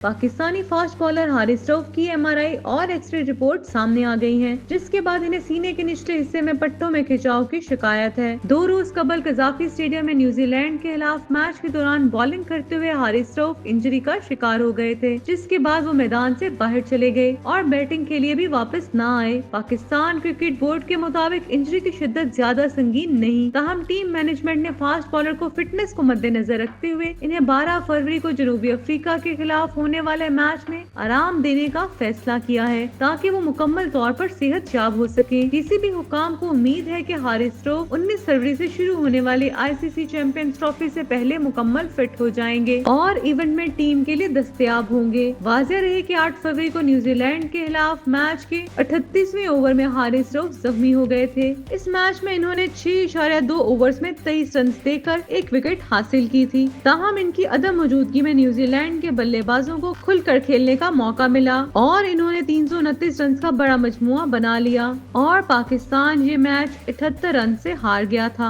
Pakistani fast bowler Haris Rauf की MRI और x ray report सामने आ गई हैं, जिसके बाद इन्हें सीने के निचले हिस्से में पट्टों में खिंचाव की शिकायत है। 2 रोज कबल कजाफी स्टेडियम में न्यूजीलैंड के खिलाफ मैच के दौरान बॉलिंग करते हुए हारिस रऊफ इंजरी का शिकार हो गए थे, जिसके बाद वो मैदान से बाहर चले गए और बैटिंग के लिए भी वापस न आए। पाकिस्तान क्रिकेट बोर्ड के मुताबिक इंजरी की शिद्दत ज्यादा संगीन नहीं, ताहम टीम मैनेजमेंट ने फास्ट बॉलर को फिटनेस को मद्देनजर रखते हुए इन्हें 12 फरवरी को जनूबी अफ्रीका के खिलाफ होने वाले मैच में आराम देने का फैसला किया है, ताकि वो मुकम्मल तौर पर सेहत याब हो सके। किसी भी हुकाम को उम्मीद है कि हारिस रऊफ 19 फरवरी से शुरू होने वाली आईसीसी चैंपियंस ट्रॉफी से पहले मुकम्मल फिट हो जाएंगे और इवेंट में टीम के लिए दस्तयाब होंगे। वाज़ेह रहे कि 8 फरवरी को न्यूजीलैंड के खिलाफ मैच के 38वें ओवर में हारिस रऊफ जख्मी हो गए थे। इस मैच में इन्होंने 6.2 ओवर्स में 23 रन देकर 1 विकेट हासिल की थी। ताहम इनकी अदम मौजूदगी में न्यूजीलैंड के बल्लेबाजों को खुलकर खेलने का मौका मिला और इन्होंने 329 रन का बड़ा मजमुआ बना लिया और पाकिस्तान ये मैच 78 रन से हार गया था।